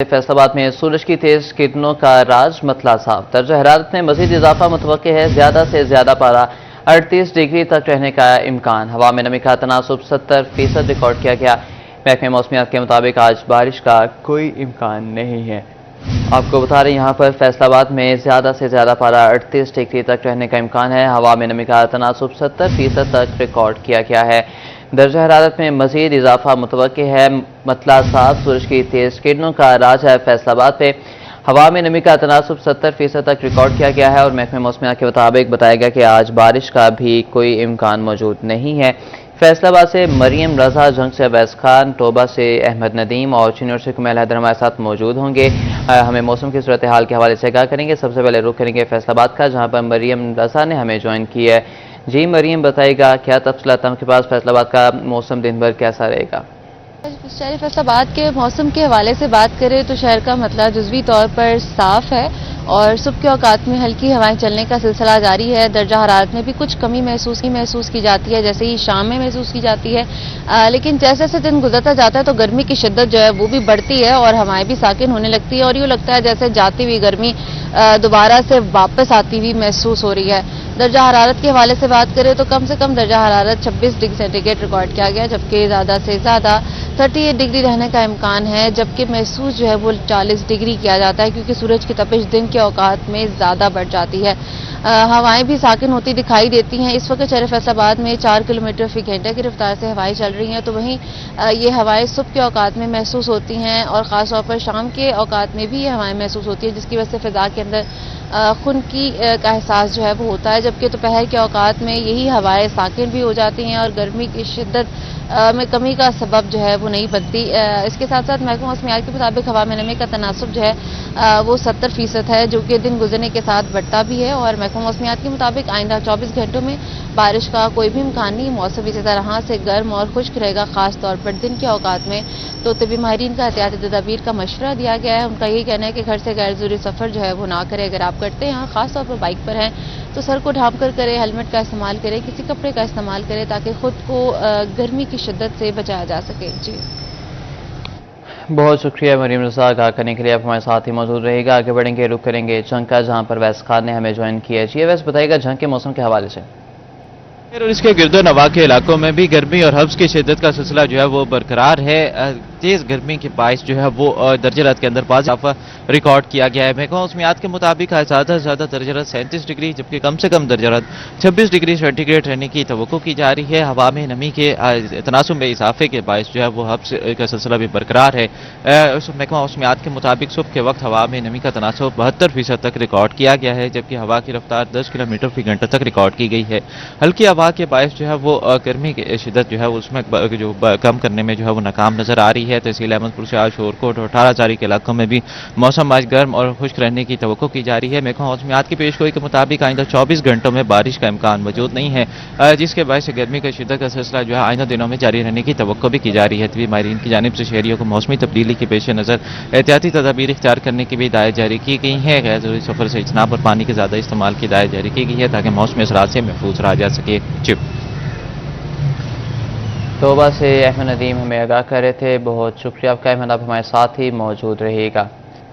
फैसलाबाद में सूरज की तेज किरणों का राज मतला साफ। दर्जा हरारत में मजीद इजाफा मुतवक्के है। ज्यादा से ज्यादा पारा 38 डिग्री तक रहने का इम्कान। हवा में नमी का तनासुब 70% रिकॉर्ड किया गया। महकमे मौसमियात के मुताबिक आज बारिश का कोई इम्कान नहीं है। आपको बता रहे यहाँ पर फैसलाबाद में ज्यादा से ज्यादा पारा 38 डिग्री तक रहने का इम्कान है। हवा में नमी का तनासुब 70% तक रिकॉर्ड किया गया है। दर्जा हरारत में मजीद इजाफा मुतवक्के है। मतला साफ, सूरज की तेज किरणों का राज है। फैसलाबाद पे हवा में नमी का तनासुब 70% तक रिकॉर्ड किया गया है और महकमे मौसमियात के मुताबिक बताया गया कि आज बारिश का भी कोई इम्कान मौजूद नहीं है। फैसलाबाद से मरियम रजा, जंग से अवैस खान, टोबा से अहमद नदीम और चिन्नौर से कुमैल हैदर हमारे साथ मौजूद होंगे। हमें मौसम की सूरत हाल के हवाले से आगाह करेंगे। सबसे पहले रुख करेंगे फैसलाबाद का, जहाँ पर मरियम रजा ने हमें ज्वाइन की है। जी मरियम, बताइएगा क्या तफसीलात आपके पास, फैसलाबाद का मौसम दिन भर कैसा रहेगा? शहर फैसलाबाद के मौसम के हवाले से बात करें तो शहर का मतलब जुज़वी तौर पर साफ है और सुबह के औकात में हल्की हवाएं चलने का सिलसिला जारी है। दर्जा हरारत में भी कुछ कमी महसूस की जाती है, जैसे ही शाम में महसूस की जाती है। लेकिन जैसे जैसे दिन गुजरता जाता है तो गर्मी की शिद्दत जो है वो भी बढ़ती है और हवाएं भी साकिन होने लगती है और यूँ लगता है जैसे जाती हुई गर्मी दोबारा से वापस आती हुई महसूस हो रही है। दर्जा हरारत के हवाले से बात करें तो कम से कम दर्जा हरारत 26 डिग्री सेंटीग्रेड रिकॉर्ड किया गया, जबकि ज़्यादा से ज़्यादा 38 डिग्री रहने का इम्कान है, जबकि महसूस जो है वो 40 डिग्री किया जाता है क्योंकि सूरज की तपिश दिन के औकात में ज़्यादा बढ़ जाती है। हवाएं भी साकिन होती दिखाई देती हैं। इस वक्त शहर फैसलाबाद में 4 किलोमीटर फी घंटे की रफ्तार से हवाएं चल रही हैं, तो वहीं ये हवाएं सुबह के औकात में महसूस होती हैं और ख़ास तौर पर शाम के औकात में भी ये हवाएं महसूस होती हैं, जिसकी वजह से फ़िज़ा के अंदर खुनकी का एहसास जो है वो होता है, जबकि दोपहर के औकात में यही हवाएं साकिन भी हो जाती हैं और गर्मी की शिद्दत में कमी का सबब जो है वो नहीं बनती। इसके साथ साथ महकमा मौसमियात के मुताबिक हवा में नमी का तनासुब जो है वो 70% है, जो कि दिन गुजरने के साथ बढ़ता भी है और महकमा मौसमियात के मुताबिक आइंदा 24 घंटों में बारिश का कोई भी इम्कान नहीं। मौसम इसी तरह से गर्म और खुश्क रहेगा, खास तौर पर दिन के औकात में। तो तबी माहिरीन का एहतियाती तदाबीर का मशवरा दिया गया है। उनका यही कहना है कि घर से गैर ज़रूरी सफ़र जो है वो ना करें। अगर आप करते हैं, खास तौर पर बाइक पर हैं, तो सर को ढांप कर करें, हेलमेट का इस्तेमाल करें, किसी कपड़े का इस्तेमाल करें ताकि खुद को गर्मी की शिद्दत से बचाया जा सके। जी बहुत शुक्रिया मरियम रजा, आगाह करने के लिए आप हमारे साथ ही मौजूद रहेगा। आगे बढ़ेंगे, रुख करेंगे जंग का, जहाँ पर अवैस खान ने हमें ज्वाइन किया है। जी अवैस, बताइएगा जंग के मौसम के हवाले से। और इसके गिरदो नवा के इलाकों में भी गर्मी और हब्स की शिद्दत का सिलसिला जो है वो बरकरार है। तेज गर्मी के बायस जो है वो दर्जरत के अंदर बाज़ इजाफा रिकॉर्ड किया गया है। महकमा मौसमियात के मुताबिक ज़्यादा से ज़्यादा दर्जरत 37 डिग्री जबकि कम से कम दर्जरत 26 डिग्री सेंटीग्रेड रहने की तवक्को की जा रही है। हवा में नमी के तनासुब में इजाफे के बायस जो है वो हब्स का सिलसिला भी बरकरार है। महकमा मौसमियात के मुताबिक सुबह के वक्त हवा में नमी का तनासुब 72% तक रिकॉर्ड किया गया है, जबकि हवा की रफ्तार 10 किलोमीटर फी घंटे तक रिकॉर्ड की गई है। हल्की हवा के बायस जो है वो गर्मी की शिद्दत जो है उसमें जो कम करने में जो है वो नाकाम नजर आ रही है। तहसील अहमदपुर से आज शोरकोट और 18 जारी के इलाकों में भी मौसम आज गर्म और खुश्क रहने की तवक्को की जा रही है। महकमा मौसमियात की पेशगोई के मुताबिक आइंदा 24 घंटों में बारिश का इम्कान मौजूद नहीं है, जिसके बायस से गर्मी की शिद्दत का सिलसिला जो है आइंदा दिनों में जारी रहने की तवक्को भी की जा रही है। तबी माहिरीन की जानिब से शहरियों को मौसमी तब्दीली के पेश नज़र एहतियाती तदाबीर इख्तियार करने की भी हिदायत जारी की गई है। गैर ज़रूरी सफर से इज्तनाब और पानी के ज़्यादा इस्तेमाल की हिदायत जारी की गई है ताकि मौसमी असरात से महफूज रहा जा सके। टोबा से अहमद नदीम हमें आगाह कर रहे थे। बहुत शुक्रिया आपका अहमद, आप हमारे साथ ही मौजूद रहिएगा।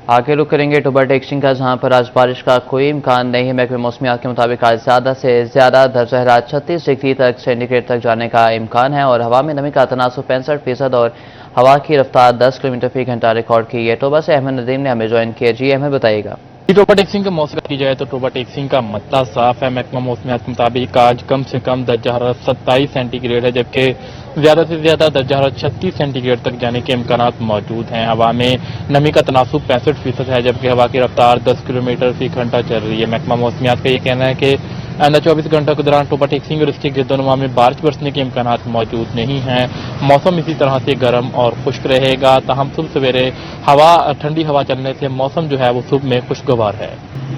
आगे रुख करेंगे टोबा टेक्सटिंग का, जहाँ पर आज बारिश का कोई इम्कान नहीं है। महकमे मौसमियात के मुताबिक आज ज़्यादा से ज़्यादा दर्जा हरारत 36 डिग्री तक सेंटीग्रेड तक जाने का इम्कान है और हवा में नमी का तनासुब 65% और हवा की रफ्तार 10 किलोमीटर फी घंटा रिकॉर्ड की है। टोबा से अहमद नदीम ने हमें ज्वाइन किया। जी अहमद, बताइएगा। टोबा टेक्सिंग का मौसम की जाए तो टोबा टेक्सिंग का मतला साफ है। महकमा मौसमियात के मुताबिक आज कम से कम दर्जा हरारत 27 सेंटीग्रेड है, जबकि ज्यादा से ज्यादा दर्जा हरारत 36 सेंटीग्रेड तक जाने के इम्कान मौजूद हैं। हवा में नमी का तनासुब 65% है, जबकि हवा की रफ्तार 10 किलोमीटर फी घंटा चल रही है। महकमा मौसमियात का ये कहना है कि आइंदा 24 घंटों के दौरान टोबा टेक्सिंग और इसके गिरदोनुमा में बारिश बरसने के इम्कान मौजूद नहीं हैं। मौसम इसी तरह से गर्म और खुश्क रहेगा, ताहम सुबह सवेरे हवा ठंडी हवा चलने से मौसम जो है वो सुबह में खुशगवार है।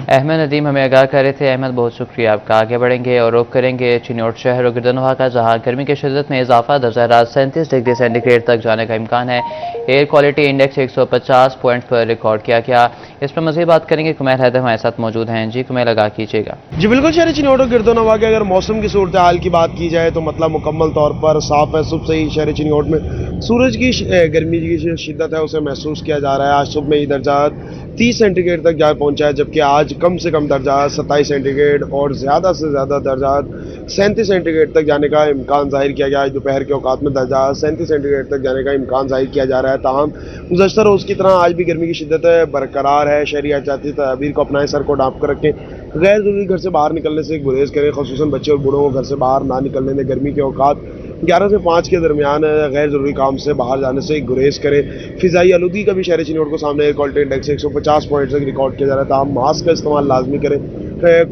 अहमद नदीम हमें आगाह कर रहे थे। अहमद, बहुत शुक्रिया आपका। आगे बढ़ेंगे और रुख करेंगे चिन्नौट शहर और गिरदनवा का, जहां गर्मी की शिद्दत में इजाफा, दर्जा हरारत 37 डिग्री सेंटीग्रेड तक जाने का इम्कान है। एयर क्वालिटी इंडेक्स 150 पॉइंट पर रिकॉर्ड किया गया। इस पर मज़ीद बात करेंगे। कुमैल हैदर हमारे साथ मौजूद हैं। जी कुमैल, आगाह कीजिएगा। जी बिल्कुल, शहर चिन्नौट और गिरदोनवा के अगर मौसम की सूरत हाल की बात की जाए तो मतलब मुकम्मल तौर पर साफ है। सुबह से ही शहर चिन्नौट में सूरज की गर्मी की जो शिद्दत है उसे महसूस किया जा रहा है। आज सुबह में ही दर्जा 30 सेंटीग्रेड तक जा पहुंचा है, जबकि आज कम से कम दर्जा 27 सेंटीग्रेड और ज़्यादा से ज़्यादा दर्जा 37 सेंटीग्रेड तक जाने का इम्कान जाहिर किया गया है। दोपहर के औकात में दर्जा 37 सेंटीग्रेड तक जाने का इम्कान जाहिर किया जा रहा है। ताहम गुज़श्ता रोज़ की तरह आज भी गर्मी की शिद्दत बरकरार है। शहरी एहतियाती तदबीर को अपनाएं, सर को ढाँप कर रखें, गैर ज़रूरी घर से बाहर निकलने से गुरेज करें, ख़ुसूसन बच्चे और बूढ़ों को घर से बाहर ना निकलने दें। गर्मी के औकात 11 से 5 के दरमियान गैर ज़रूरी काम से बाहर जाने से गुरेज करें। फ़िज़ाई आलूदगी का भी शहर चिन्नौट को सामने एयर क्वालिटी इंडेक्स 150 पॉइंट तक रिकॉर्ड किया जा रहा है। ताहम मास्क का इस्तेमाल लाजमी करें।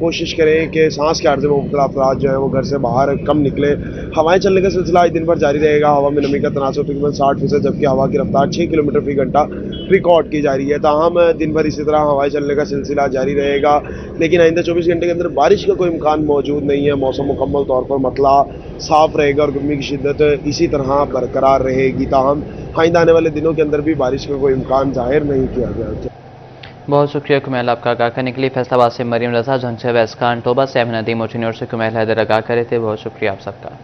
कोशिश करें कि सांस के आर्जे में मुब्तला अफराद जो है वो घर से बाहर कम निकले। हवाएं चलने का सिलसिला आज दिन भर जारी रहेगा। हवा में नमी का तनासुब तकरीबन 60%, जबकि हवा की रफ्तार 6 किलोमीटर फी घंटा रिकॉर्ड की जा रही है। ताहम दिन भर इसी तरह हवाएं चलने का सिलसिला जारी रहेगा, लेकिन आइंदा 24 घंटे के अंदर बारिश का कोई इम्कान मौजूद नहीं है। मौसम मुकम्मल तौर पर मतला साफ रहेगा और गर्मी की शिद्दत इसी तरह बरकरार रहेगी। ताहम आइंदा आने वाले दिनों के अंदर भी बारिश का कोई इम्कान जाहिर नहीं किया गया। बहुत शुक्रिया कुमैल आपका आगाह करने के लिए। फैसलाबाद से मरीम रजा, झंग से वैस खान, टोबा से अहमद नदीम और चिन्नौट से कुमैल हैदर आगाह करे थे। बहुत शुक्रिया आप सबका।